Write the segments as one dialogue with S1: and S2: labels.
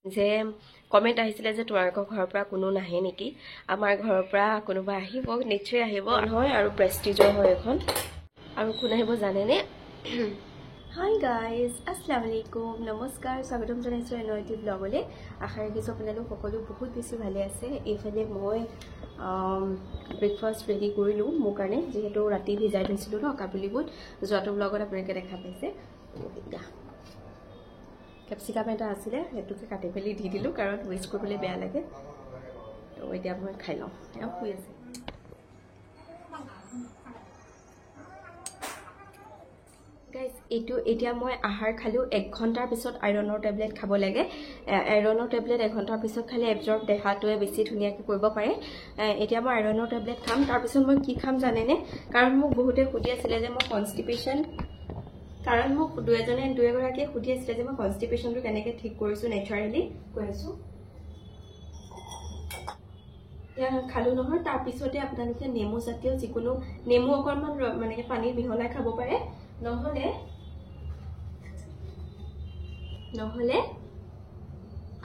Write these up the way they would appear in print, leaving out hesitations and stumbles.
S1: যে কমেন্ট আহিছিলে যে তোমালোকৰ ঘৰৰ পৰা কোনো নাহে নেকি আমাৰ ঘৰৰ পৰা কোনোবা আহিব নিশ্চয় আহিব হয় আৰু প্ৰেষ্টিজৰ হয় এখন আৰু কোন আহিব জানেনে হাই গাইজ আসসালামু আলাইকুম নমস্কাৰ স্বাগতম জনাইছো এনয়টি ব্লগলৈ আশা ৰাখিছো আপোনালোক সকলো বহুত বেছি ভালে আছে এইফালে মই ব্ৰেকফাষ্ট ৰেডি কৰিলোঁ মোৰ কাৰণে যিহেতু ৰাতি ভিজাই থৈছিলোঁ ন কাবুলী বুট যোৱাটো ব্লগত আপোনালোকে দেখা পাইছে कैप्सिकम এটা আছিল এটুকে কাটি পেলি দি দিলো কাৰণ ওয়েস্ট কৰিবলৈ বেয়া লাগে তো এতিয়া মই খাই লওঁ এও শুই আছে গাইস এটো এতিয়া মই আহাৰ খালো 1 ঘন্টাৰ পিছত আইৰণৰ টেবলেট খাব লাগে আইৰণৰ টেবলেট 1 ঘন্টাৰ পিছত খালে এবজৰ্ব দেহাটোৱে বেছি ধুনিয়াকৈ কৰিব পাৰে এতিয়া মই আইৰণৰ টেবলেট খাম তাৰ পিছত মই কি খাম জানেনে কাৰণ মোক বহুতে সুধি আছিল যে মই কনষ্টিপেশন कारण মোক দুয়েগৰাকী খুদি আছিল যে মই কনষ্টিপেশনটো কেনেকৈ ঠিক কৰিছো নেচাৰেলি কৈছো ইয়া খালু নহয় তাৰ পিছতে আপোনালোকে নেমু জাতীয় যিকোনো নেমু অকমান মানে পানী মিহলাই খাব পাৰে নহলে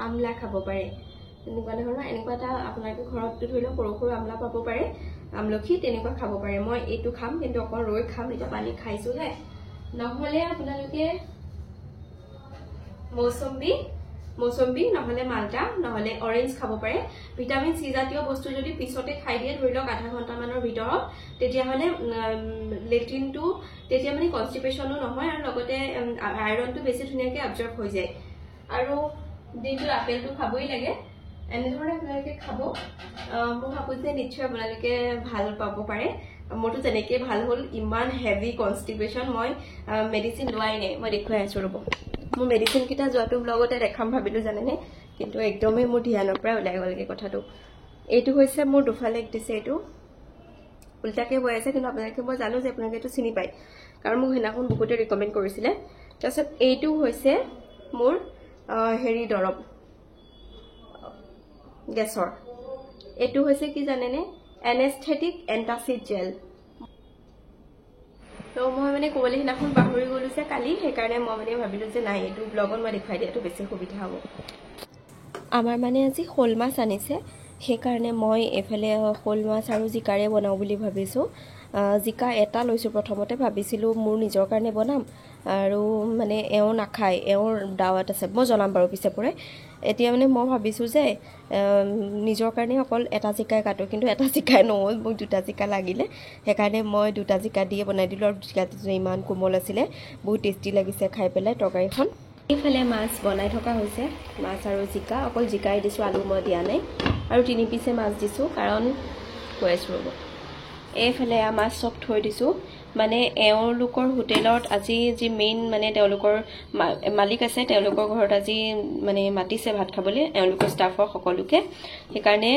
S1: আমলা খাব পাৰে তেনেকুৱা ধৰণৰ এনেকুৱা এটা আপোনালোকে ঘৰত ধৰি লওক সৰু সৰু আমলা পাব পাৰে আমলখি তেনেকুৱা খাব পাৰে মই এইটো খাম কিন্তু অকল ৰৈ খাম এটা পানী খাইছো হে নহলে আপোনালোকে মৌসম্বী নহলে মালটা নহলে অৰেঞ্জ খাব পাৰে ভিটামিন সি জাতীয় বস্তু যদি পিছতে খাই দিয়ে ধৰি লওক আধা ঘন্টা মানৰ ভিতৰত তেতিয়া হলে লেট্ৰিনটো তেতিয়া মানে কনষ্টিপেশনো নহয় আৰু লগতে আইৰণটো বেছি ধুনিয়াকৈ এবজৰ্ব হৈ যায় আৰু দিনটো আপেলটো খাবই লাগে এনেধৰণে আপোনালোকে খাব মই ভাবো যে নিশ্চয় আপোনালোকে ভাল পাব পাৰে মোৰটো তেনেকৈ ভাল হ'ল ইমান হেভি কনষ্টিপেশন মই মেডিসিন লোৱাই নাই মই দেখুৱাই আছো ৰব মোৰ মেডিসিন কিটা যোৱাটো ব্লগতে দেখাম ভাবিলো জানেনে কিন্তু একদমই মোৰ ধ্যানৰ পৰা ওলাই গলগে কথাটো এইটো হৈছে মোৰ দুফালে দিছে এইটো উল্টাকে হৈ আছে কিন্তু আপোনালোকে মই জানো যে আপোনালোকে এইটো চিনি পায় কাৰণ মোক হেনাখন বহুতে ৰিকমেন্ড কৰিছিলে তাৰছত এইটো হৈছে মোৰ হেৰি দৰব গেছৰ এইটো হৈছে কি জানেনে এনেস্থেটিক এন্টাসিড জেল তো মই মানে কোৱলি হিনাখন পাহৰি গলো যে কালি সেই কাৰণে মই মানে ভাবিলো যে নাই এইটো ব্লগত মই দেখাই দিয়াটো বেছি সুবিধা হ'ব আমাৰ মানে আজি শোল মাছ আনিছে সেই কাৰণে মই এফালে শোল মাছ আৰু জিকাৰে বনাও বুলি ভাবিছো জিকা এটা লৈছো প্ৰথমতে ভাবিছিলো মোৰ নিজৰ কাৰণে বনাম আৰু মানে এও নাখায় এওৰ দাওয়াত আছে মই জনাম বাৰু পিছে পৰে এতিয়া মানে মই ভাবিছো যে নিজৰ কাৰণে অকল এটা জিকাই কাটো কিন্তু এটা জিকাই নহল মোক দুটা জিকা লাগিলে সেই কাৰণে মই দুটা জিকা দিয়ে বনাই দিলো আৰু জিকাটো ইমান কোমল আছিল বহুত টেষ্টি লাগিছে খাই পেলাই তৰকাৰীখন এইফালে মাছ বনাই থকা হৈছে মাছ আৰু জিকা অকল জিকাই দিছো আলু মই দিয়া নাই আৰু 3 পিছে মাছ দিছো কাৰণ কৈছো ৰব এইফালে মাছ সব থৈ দিছো মানে এওঁলোকৰ হোটেলত আজি যি মেইন মানে তেওঁলোকৰ মালিক আছে তেওঁলোকৰ ঘৰত আজি মানে মাতিছে ভাত খাবলৈ এওঁলোকৰ ষ্টাফৰ সকলোকে সেই কাৰণে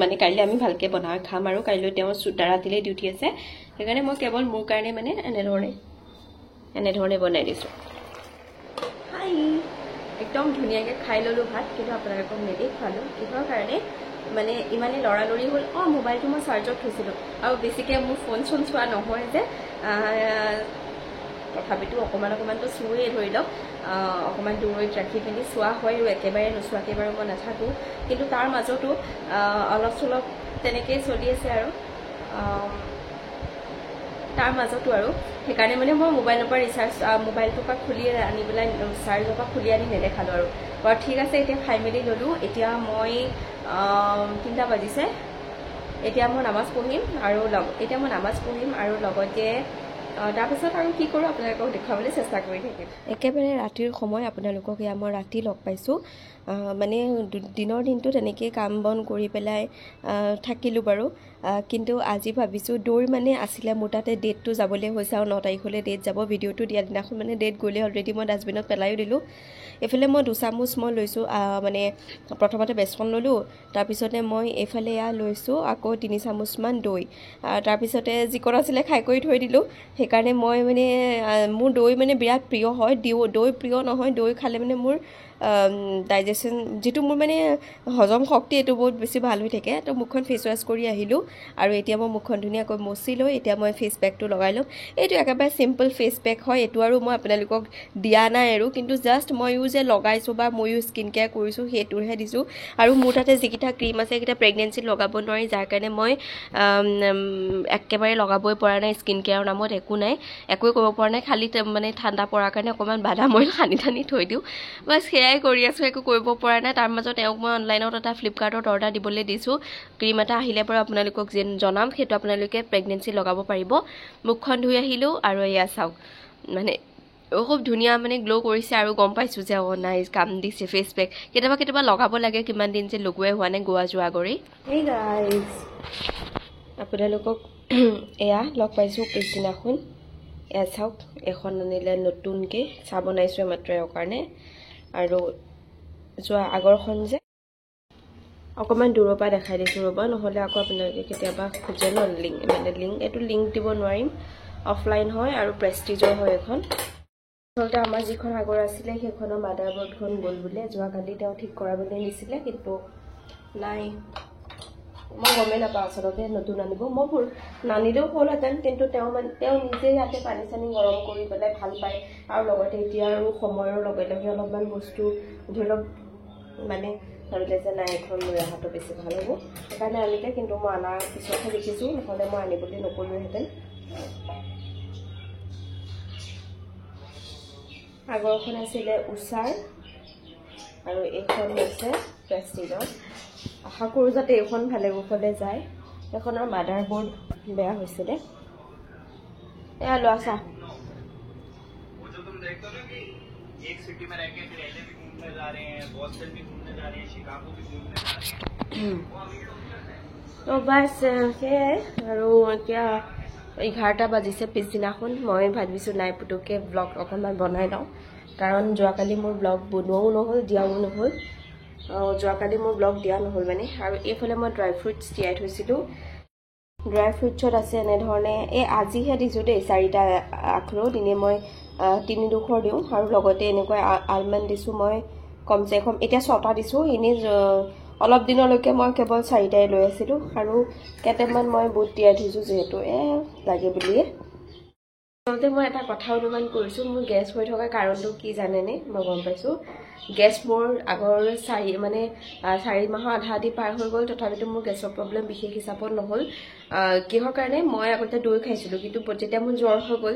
S1: মানে কাইলৈ আমি ভালকে বনাই খাম আৰু কাইলৈ তেওঁ সুতাৰা দিলে ডিউটি আছে সেই কাৰণে মই কেৱল মোৰ কাৰণে মানে এনেধৰণে বনাই দিছো হাই একদম ধুনিয়াকৈ খাই ললো ভাত কিন্তু আপোনালোকক নেদেখুৱালো কিহৰ কাৰণে মানে ইমানে লৰালৰি হল মোবাইলটো মই চাৰ্জত থৈছিলো আৰু বেছিকে মোৰ ফোন চোৱা নহয় যে তথাপিতো অকমানটো চুৱে ধৰি লওক অকমান দূৰত ৰাখি পিনি চোৱা হয় আৰু একেবাৰে নোচোৱাকৈ বাৰু মই নাথাকো কিন্তু তাৰ মাজতো অলপ চলপ তেনেকেই চলি আছে আৰু তাৰ মাজতো আৰু সেইকাৰণে মানে মই মোবাইলৰ পৰা মোবাইলটোৰ পৰা খুলি আনি পেলাই চাৰ্জৰ পৰা খুলি আনি নেদেখালো আৰু বাৰু ঠিক আছে এতিয়া খাই মেলি ললো এতিয়া মই 3টা বাজিছে এতিয়া মই নামাজ পঢ়িম আৰু লগতে তাৰপিছত আৰু কি কৰোঁ আপোনালোকক দেখুৱাবলৈ চেষ্টা কৰি থাকিম একেবাৰে ৰাতিৰ সময় আপোনালোকক মই ৰাতি লগ পাইছোঁ মানে দিনৰ দিনটো তেনেকৈ কাম বন কৰি পেলাই থাকিলোঁ বাৰু কিন্তু আজি ভাবিছোঁ দৌৰ মানে আছিলে মোৰ তাতে ডেটটো যাবলৈ হৈছে আৰু 9 তাৰিখলৈ ডেট যাব ভিডিঅ'টো দিয়া দিনাখন মানে ডেট গ'লে অলৰেডি মই ডাষ্টবিনত পেলাইও দিলোঁ এফালে মই 2 চামুচ মই লৈছোঁ মানে প্ৰথমতে বেচন ল'লোঁ তাৰপিছতে মই এইফালে লৈছোঁ আকৌ 3 চামুচমান দৈ তাৰপিছতে যিকণ আছিলে খাই কৰি থৈ দিলোঁ সেইকাৰণে মই মানে মোৰ দৈ মানে বিৰাট প্ৰিয় হয় দৈ প্ৰিয় নহয় দৈ খালে মানে মোৰ ডাইজেশ্যন যেটো মোৰ মানে হজম শক্তি এটো বহুত বেছি ভাল হৈ থাকে তো মুখখন ফেস ওয়াশ কৰি আহিলোঁ আৰু এতিয়া মই মুখখন ধুনীয়াকৈ মচি লৈ এতিয়া মই ফেচ পেকটো লগাই ল'ম এইটো একেবাৰে চিম্পল ফেচ পেক হয় এইটো আৰু মই আপোনালোকক দিয়া নাই আৰু কিন্তু জাষ্ট ময়ো যে লগাইছোঁ বা ময়ো স্কিন কেয়াৰ কৰিছোঁ সেইটোহে দিছোঁ আৰু মোৰ তাতে যিকেইটা ক্ৰীম আছে সেইকেইটা প্ৰেগনেঞ্চিত লগাব নোৱাৰি যাৰ কাৰণে মই একেবাৰে লগাবই পৰা নাই স্কিন কেয়াৰৰ নামত একো নাই একোৱে কৰিব পৰা নাই খালি মানে ঠাণ্ডা পৰাৰ কাৰণে অকণমান বাদাম অইল সানি থৈ দিওঁ বাছ সেয়াই কৰি আছোঁ একো কৰিব পৰা নাই তাৰ মাজত তেওঁক মই অনলাইনত এটা ফ্লিপকাৰ্টত অৰ্ডাৰ দিবলৈ দিছোঁ ক্ৰীম এটা আহিলে পৰা আপোনালোকক জনাম সেইটো আপোনালোকে প্ৰেগনেঞ্চি লগাব পাৰিব মুখখন ধুই আহিলোঁ আৰু এয়া চাওক মানে খুব ধুনীয়া মানে গ্ল' কৰিছে আৰু গম পাইছোঁ যে নাই কাম দিছে ফেচ পেক কেতিয়াবা লগাব লাগে কিমান দিন যে লগোৱাই হোৱা নাই গোৱা যোৱা কৰি হেই গাইজ আপোনালোকক এয়া লগ পাইছোঁ পিছদিনাখন এয়া চাওক এখন আনিলে নতুনকৈ চাহ বনাইছোঁ মাত্ৰ এওঁৰ কাৰণে আৰু যোৱা আগৰখন যে অকণমান দূৰৰ পৰা দেখাই দিছোঁ ৰ'বা নহ'লে আকৌ আপোনালোকে কেতিয়াবা খোজে ন লিংক এইটো লিংক দিব নোৱাৰিম অফলাইন হয় আৰু প্ৰেষ্টিজৰ হয় এখন আচলতে আমাৰ যিখন আগৰ আছিলে সেইখনৰ মাদাৰবৰ্ডখন গ'ল বোলে যোৱাকালি তেওঁ ঠিক কৰাবলৈ নিছিলে কিন্তু নাই মই গমেই নাপাওঁ আচলতে নতুন আনিব মই নানিলেও হ'লহেঁতেন কিন্তু তেওঁ নিজে ইয়াতে পানী চানী গৰম কৰি পেলাই ভাল পায় আৰু লগতে এতিয়া আৰু সময়ৰ লগে লগে অলপমান বস্তু ধৰি লওক মানে ভাবিলে যে নাই এখন লৈ অহাটো বেছি ভাল হ'ব সেইকাৰণে আনিলে কিন্তু মই অনাৰ পিছতহে দেখিছোঁ নহ'লে মই আনিবলৈ নকৰিলোহেঁতেন আগৰখন আছিলে উষাৰ আৰু এইখন হৈছে প্ৰেষ্টিজৰ আশা কৰোঁ যাতে এইখন ভালে কুশলে যায় এইখনৰ মাদাৰবৰ্ড বেয়া হৈছিলে এয়া লোৱা চাহ বাছ সেয়াই আৰু এতিয়া 11টা বাজিছে পিছদিনাখন মই ভাবিছোঁ নাই পুতুককৈ ব্লগ অকণমান বনাই লওঁ কাৰণ যোৱাকালি মোৰ ব্লগ বনোৱাও নহ'ল দিয়াও নহ'ল যোৱাকালি মোৰ ব্লগ দিয়া নহ'ল মানে আৰু এইফালে মই ড্ৰাই ফ্ৰুটছ তিয়াই থৈছিলোঁ ড্ৰাই ফ্ৰুটছত আছে এনেধৰণে এই আজিহে দিছোঁ দেই 4টা আখৰোট এনেই মই 3 ডোখৰ দিওঁ আৰু লগতে এনেকৈ আলমণ্ড দিছোঁ মই কমচে কম এতিয়া 6টা দিছোঁ এনেই অলপ দিনলৈকে মই কেৱল 4টাই লৈ আছিলোঁ আৰু কেইটামান মই বুট তিয়াই থৈছোঁ যিহেতু লাগে বুলিয়ে আচলতে মই এটা কথা অনুমান কৰিছোঁ মোৰ গেছ হৈ থকা কাৰণটো কি জানেনে মই গম পাইছোঁ গেছ মোৰ আগৰ 4 মাহৰ আধা আধি পাৰ হৈ গ'ল তথাপিতো মোৰ গেছৰ প্ৰব্লেম বিশেষ হিচাপত নহ'ল কিহৰ কাৰণে মই আগতে দৈ খাইছিলোঁ কিন্তু যেতিয়া মোৰ জ্বৰ হৈ গ'ল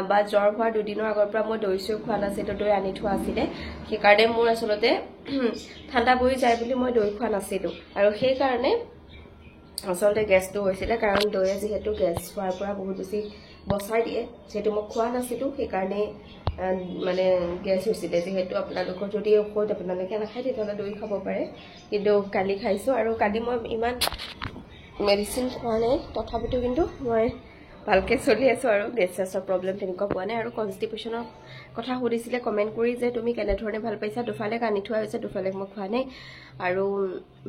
S1: বা জ্বৰ হোৱাৰ 2 দিনৰ আগৰ পৰা মই দৈ চৈ খোৱা নাছিলোঁ দৈ আনি থোৱা আছিলে সেইকাৰণে মোৰ আচলতে ঠাণ্ডা বহি যায় বুলি মই দৈ খোৱা নাছিলোঁ আৰু সেইকাৰণে আচলতে গেছটো হৈছিলে কাৰণ দৈয়ে যিহেতু গেছ হোৱাৰ পৰা বহুত বেছি বচাই দিয়ে যেহেতু মই খোৱা নাছিলোঁ সেইকাৰণে মানে গেছ হৈছিলে যেহেতু আপোনালোকৰ যদি ঔষধ আপোনালোকে নাখায় তেতিয়াহ'লে দৈ খাব পাৰে কিন্তু কালি খাইছোঁ আৰু কালি মই ইমান মেডিচিন খোৱা নাই তথাপিতো কিন্তু মই ভালকৈ চলি আছোঁ আৰু গেছৰ প্ৰব্লেম তেনেকুৱা পোৱা নাই আৰু কনষ্টিপেশ্যনৰ কথা সুধিছিলে কমেণ্ট কৰি যে তুমি কেনেধৰণে ভাল পাইছা দুফালে আনি থোৱা হৈছে দুফালে মই খোৱা নাই আৰু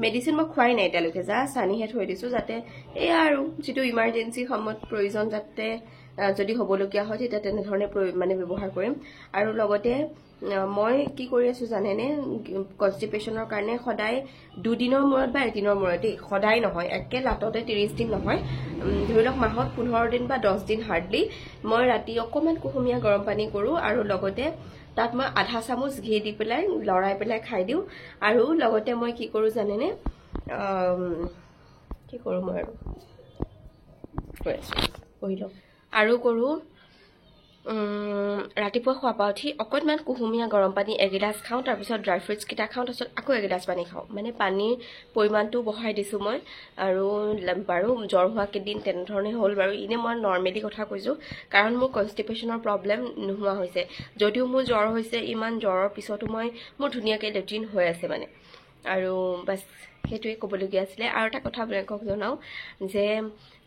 S1: মেডিচিন মই খোৱাই নাই এতিয়ালৈকে জাষ্ট আনিহে থৈ দিছোঁ যাতে এয়া আৰু যিটো ইমাৰ্জেঞ্চি সময়ত প্ৰয়োজন যাতে যদি হ'বলগীয়া হয় তেতিয়া তেনেধৰণে মানে ব্যৱহাৰ কৰিম আৰু লগতে মই কি কৰি আছোঁ জানেনে কনষ্টিপেশ্যনৰ কাৰণে সদায় 2 দিনৰ মূৰত বা 1 দিনৰ মূৰত সদায় নহয় একে লাটতে 30 দিন নহয় ধৰি লওক মাহত 15 দিন বা 10 দিন হাৰ্ডলি মই ৰাতি অকণমান কুহুমীয়া গৰম পানী কৰোঁ আৰু লগতে তাত মই আধা চামুচ ঘি দি পেলাই লৰাই পেলাই খাই দিওঁ আৰু লগতে মই কি কৰোঁ জানেনে কি কৰোঁ মই আৰু কৈ আছোঁ পঢ়ি লওঁ আৰু কৰোঁ ৰাতিপুৱা খোৱা পা উঠি অকণমান কুহুমীয়া গৰম পানী এগিলাচ খাওঁ তাৰপিছত ড্ৰাই ফ্ৰুটছকেইটা খাওঁ তাৰপিছত আকৌ এগিলাচ পানী খাওঁ মানে পানীৰ পৰিমাণটো বঢ়াই দিছোঁ মই আৰু বাৰু জ্বৰ হোৱা কেইদিন তেনেধৰণে হ'ল বাৰু এনেই মই নৰ্মেলি কথা কৈছোঁ কাৰণ মোৰ কনষ্টিপেশ্যনৰ প্ৰব্লেম নোহোৱা হৈছে যদিও মোৰ জ্বৰ হৈছে ইমান জ্বৰৰ পিছতো মোৰ ধুনীয়াকৈ লেট্ৰিন হৈ আছে মানে আৰু বাছ সেইটোৱে ক'বলগীয়া আছিলে আৰু এটা কথা আপোনালোকক জনাওঁ যে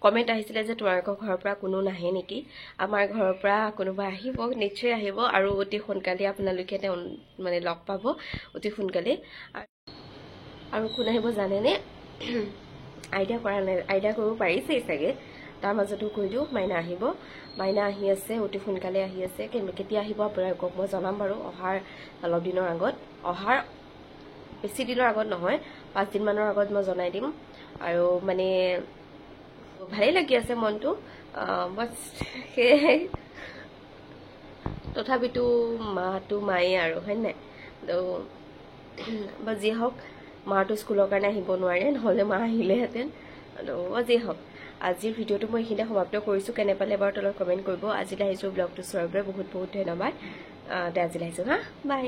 S1: কমেণ্ট আহিছিলে যে তোমালোকৰ ঘৰৰ পৰা কোনো নাহে নেকি আমাৰ ঘৰৰ পৰা কোনোবা আহিব নিশ্চয় আহিব আৰু অতি সোনকালে আপোনালোকে তেওঁ মানে লগ পাব অতি সোনকালে আৰু কোন আহিব জানেনে আইডিয়া কৰা নাই আইডিয়া কৰিব পাৰিছেই চাগে তাৰ মাজতো কৈ দিওঁ মাইনা আহিব মাইনা আহি আছে অতি সোনকালে আহি আছে কেতিয়া আহিব আপোনালোকক মই জনাম বাৰু অহাৰ অলপ দিনৰ আগত অহাৰ বেছি দিনৰ আগত নহয় 5 দিনমানৰ আগত মই জনাই দিম আৰু মানে ভালেই লাগি আছে মনটো বাট সেয়াই তথাপিতো মাটো মায়ে আৰু হয় নাই বা যি হওক মাটো স্কুলৰ কাৰণে আহিব নোৱাৰে নহ'লে মা আহিলেহেঁতেন যি হওক আজিৰ ভিডিঅ'টো মই এইখিনিতে সমাপ্ত কৰিছোঁ কেনে পালে বাৰু তলত কমেণ্ট কৰিব আজিলৈ আহিছোঁ ব্লগটো চোৱাৰ বাবে বহুত বহুত ধন্যবাদ আজিলৈ আহিছোঁ হা বাই